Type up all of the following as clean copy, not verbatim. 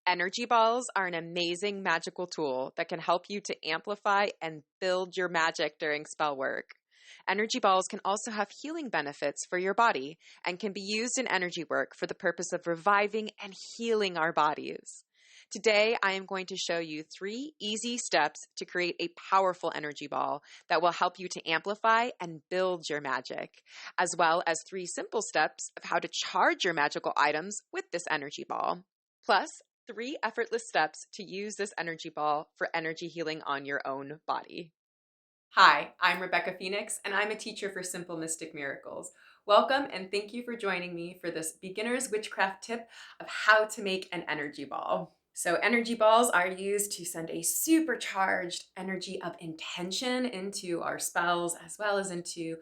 Energy balls are an amazing magical tool that can help you to amplify and build your magic during spell work. Energy balls can also have healing benefits for your body and can be used in energy work for the purpose of reviving and healing our bodies. Today, I am going to show you 3 easy steps to create a powerful energy ball that will help you to amplify and build your magic, as well as 3 simple steps of how to charge your magical items with this energy ball. Plus, 3 effortless steps to use this energy ball for energy healing on your own body. Hi, I'm Rebecca Phoenix, and I'm a teacher for Simple Mystic Miracles. Welcome, and thank you for joining me for this beginner's witchcraft tip of how to make an energy ball. So energy balls are used to send a supercharged energy of intention into our spells, as well as into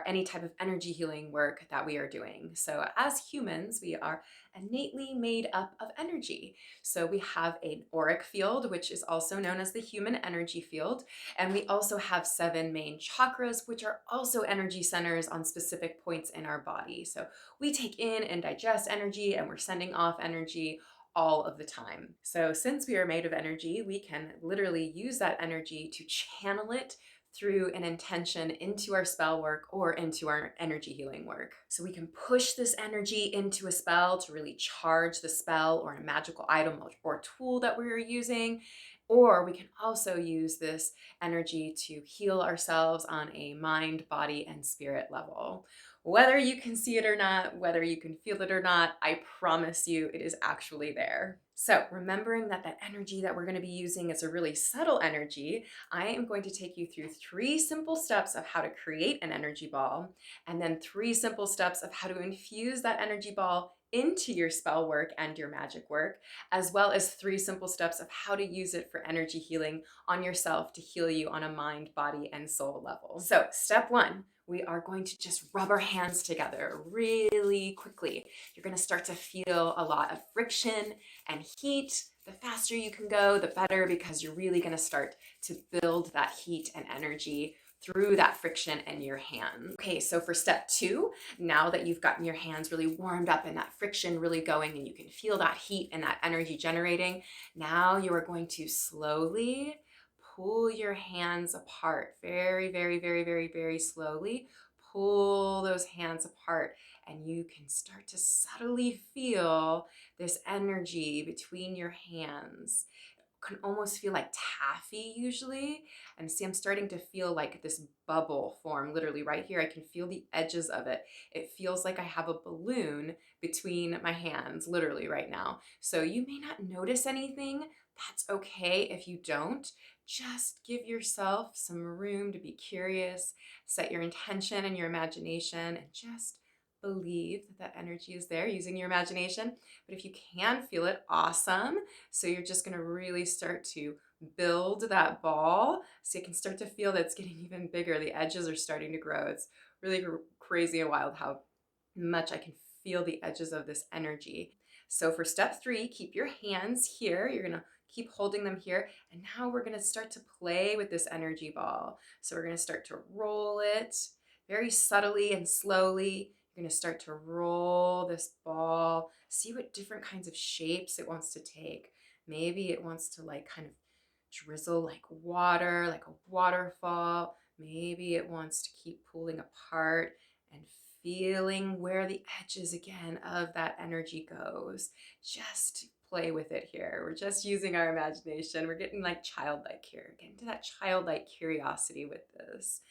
any type of energy healing work that we are doing. So as humans, we are innately made up of energy. So we have an auric field, which is also known as the human energy field. And we also have 7 main chakras, which are also energy centers on specific points in our body. So we take in and digest energy, and we're sending off energy all of the time. So since we are made of energy, we can literally use that energy to channel it through an intention into our spell work or into our energy healing work. So we can push this energy into a spell to really charge the spell or a magical item or tool that we're using. Or we can also use this energy to heal ourselves on a mind, body, and spirit level. Whether you can see it or not, whether you can feel it or not, I promise you it is actually there. So remembering that that energy that we're going to be using is a really subtle energy, I am going to take you through 3 simple steps of how to create an energy ball, and then 3 simple steps of how to infuse that energy ball into your spell work and your magic work, as well as 3 simple steps of how to use it for energy healing on yourself to heal you on a mind, body, and soul level. So step 1, we are going to just rub our hands together really quickly. You're going to start to feel a lot of friction and heat. The faster you can go, the better, because you're really going to start to build that heat and energy through that friction in your hands. Okay, so for step 2, now that you've gotten your hands really warmed up and that friction really going and you can feel that heat and that energy generating, now you are going to slowly pull your hands apart. Very, very, very, very, very slowly. Pull those hands apart, and you can start to subtly feel this energy between your hands. Can almost feel like taffy usually. And see, I'm starting to feel like this bubble form literally right here. I can feel the edges of it. It feels like I have a balloon between my hands literally right now. So you may not notice anything. That's okay if you don't. Just give yourself some room to be curious, set your intention and your imagination, and just believe that that energy is there using your imagination. But if you can feel it, awesome. So you're just going to really start to build that ball so you can start to feel that it's getting even bigger. The edges are starting to grow. It's really crazy and wild how much I can feel the edges of this energy. So for step 3, keep your hands here. You're going to keep holding them here. And now we're going to start to play with this energy ball. So we're going to start to roll it very subtly and slowly. You're going to start to roll this ball, see what different kinds of shapes it wants to take. Maybe it wants to like kind of drizzle like water, like a waterfall. Maybe it wants to keep pulling apart and feeling where the edges again of that energy goes. Just play with it here. We're just using our imagination. We're getting like childlike here. Get into that childlike curiosity with this.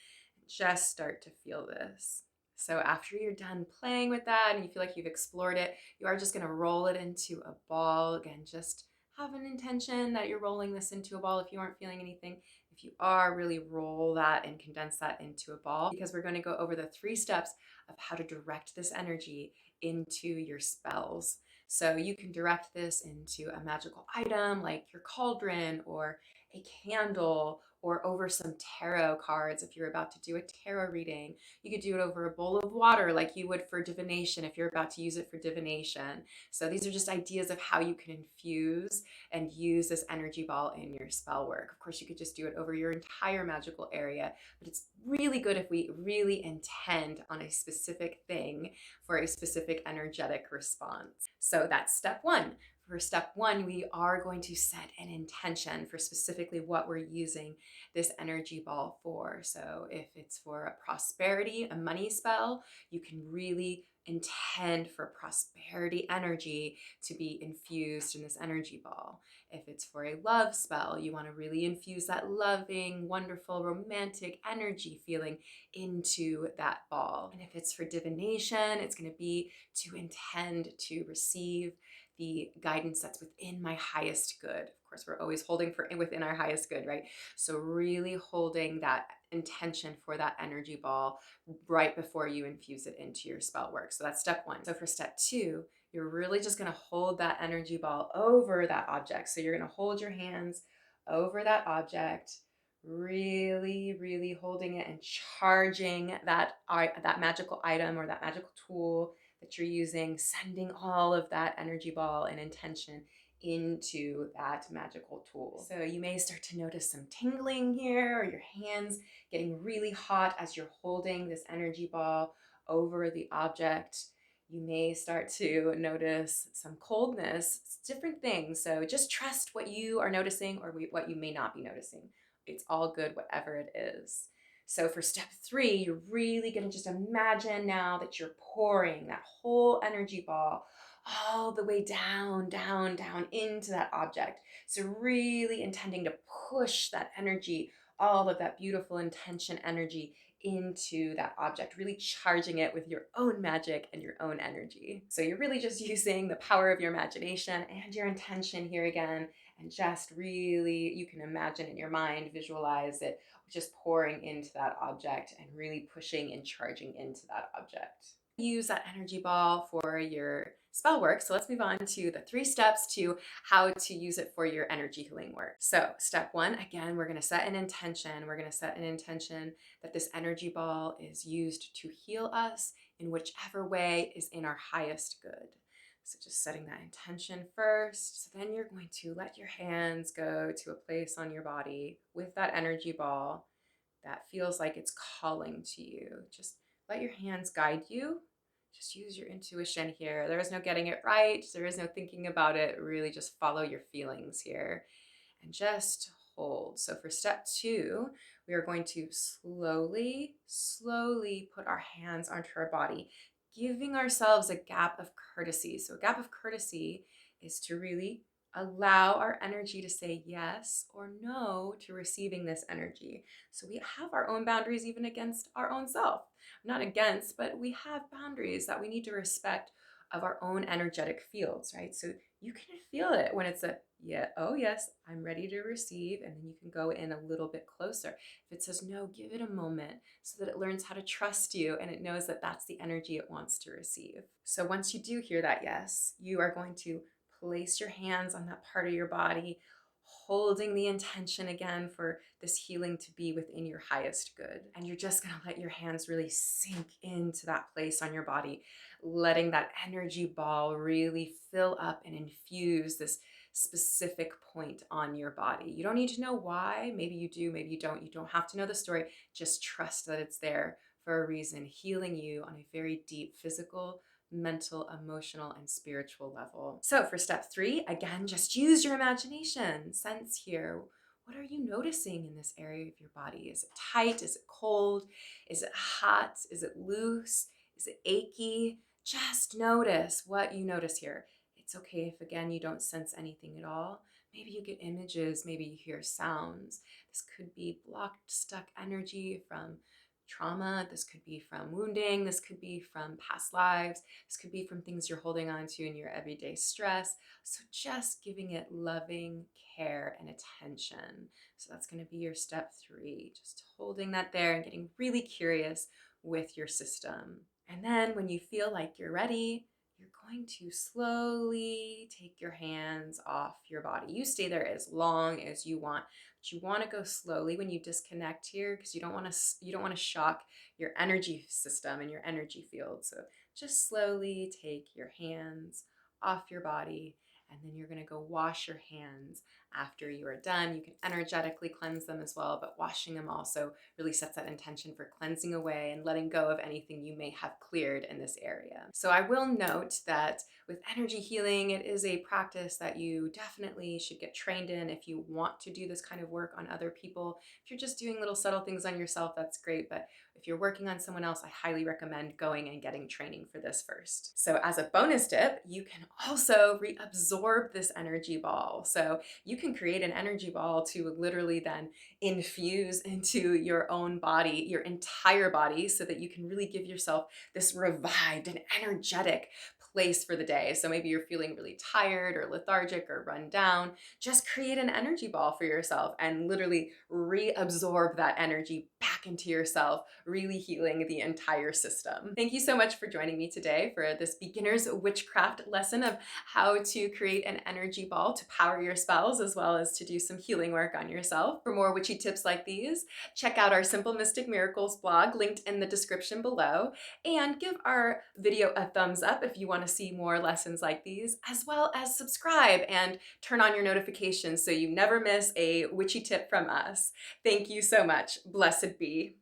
Just start to feel this. So after you're done playing with that and you feel like you've explored it, you are just going to roll it into a ball. Again, just have an intention that you're rolling this into a ball. If you aren't feeling anything, if you are, really roll that and condense that into a ball, because we're going to go over the 3 steps of how to direct this energy into your spells. So you can direct this into a magical item like your cauldron or a candle, or over some tarot cards if you're about to do a tarot reading. You could do it over a bowl of water like you would for divination if you're about to use it for divination. So these are just ideas of how you can infuse and use this energy ball in your spell work. Of course, you could just do it over your entire magical area, but it's really good if we really intend on a specific thing for a specific energetic response. So that's step 1. For step one, we are going to set an intention for specifically what we're using this energy ball for. So if it's for a prosperity, a money spell, you can really intend for prosperity energy to be infused in this energy ball. If it's for a love spell, you want to really infuse that loving, wonderful, romantic energy feeling into that ball. And if it's for divination, it's going to be to intend to receive the guidance that's within my highest good. Of course, we're always holding for within our highest good, right? So really holding that intention for that energy ball right before you infuse it into your spell work. So that's step one. So for step two, you're really just going to hold that energy ball over that object. So you're going to hold your hands over that object, really, really holding it and charging that magical item or that magical tool that you're using, sending all of that energy ball and intention into that magical tool. So you may start to notice some tingling here, or your hands getting really hot as you're holding this energy ball over the object. You may start to notice some coldness. It's different things. So just trust what you are noticing or what you may not be noticing. It's all good, whatever it is. So for step three, you're really going to just imagine now that you're pouring that whole energy ball all the way down, down, down into that object. So really intending to push that energy, all of that beautiful intention energy into that object, really charging it with your own magic and your own energy. So you're really just using the power of your imagination and your intention here again, and just really, you can imagine in your mind, visualize it just pouring into that object and really pushing and charging into that object. Use that energy ball for your spell work. So let's move on to the 3 steps to how to use it for your energy healing work. So step one, again, we're going to set an intention. We're going to set an intention that this energy ball is used to heal us in whichever way is in our highest good. So just setting that intention first. So then you're going to let your hands go to a place on your body with that energy ball that feels like it's calling to you. Just let your hands guide you. Just use your intuition here. There is no getting it right. There is no thinking about it. Really just follow your feelings here and just hold. So for step two, we are going to slowly, slowly put our hands onto our body, giving ourselves a gap of courtesy. So a gap of courtesy is to really allow our energy to say yes or no to receiving this energy. So we have our own boundaries even against our own self. Not against, but we have boundaries that we need to respect of our own energetic fields, right? So you can feel it when it's a, yeah, oh yes, I'm ready to receive, and then you can go in a little bit closer. If it says no, give it a moment so that it learns how to trust you and it knows that that's the energy it wants to receive. So once you do hear that yes, you are going to place your hands on that part of your body, holding the intention again for this healing to be within your highest good. And you're just going to let your hands really sink into that place on your body, letting that energy ball really fill up and infuse this specific point on your body. You don't need to know why. Maybe you do, maybe you don't. You don't have to know the story. Just trust that it's there for a reason, healing you on a very deep physical, mental, emotional, and spiritual level. So for step three, again, just use your imagination. Sense here. What are you noticing in this area of your body? Is it tight? Is it cold? Is it hot? Is it loose? Is it achy? Just notice what you notice here. It's okay if, again, you don't sense anything at all. Maybe you get images, maybe you hear sounds. This could be blocked, stuck energy from trauma. This could be from wounding. This could be from past lives. This could be from things you're holding on to in your everyday stress. So just giving it loving care and attention. So that's going to be your step three, just holding that there and getting really curious with your system. And then when you feel like you're ready, you're going to slowly take your hands off your body. You stay there as long as you want. But you want to go slowly when you disconnect here, because you don't want to shock your energy system and your energy field. So just slowly take your hands off your body and then you're gonna go wash your hands after you are done. You can energetically cleanse them as well, but washing them also really sets that intention for cleansing away and letting go of anything you may have cleared in this area. So I will note that with energy healing, it is a practice that you definitely should get trained in if you want to do this kind of work on other people. If you're just doing little subtle things on yourself, that's great, but if you're working on someone else, I highly recommend going and getting training for this first. So as a bonus tip, you can also reabsorb this energy ball. So you can create an energy ball to literally then infuse into your own body, your entire body, so that you can really give yourself this revived and energetic place for the day. So maybe you're feeling really tired or lethargic or run down. Just create an energy ball for yourself and literally reabsorb that energy back into yourself, really healing the entire system. Thank you so much for joining me today for this beginner's witchcraft lesson of how to create an energy ball to power your spells, as well as to do some healing work on yourself. For more witchy tips like these, check out our Simple Mystic Miracles blog linked in the description below, and give our video a thumbs up if you want to see more lessons like these, as well as subscribe and turn on your notifications so you never miss a witchy tip from us. Thank you so much. Blessed be.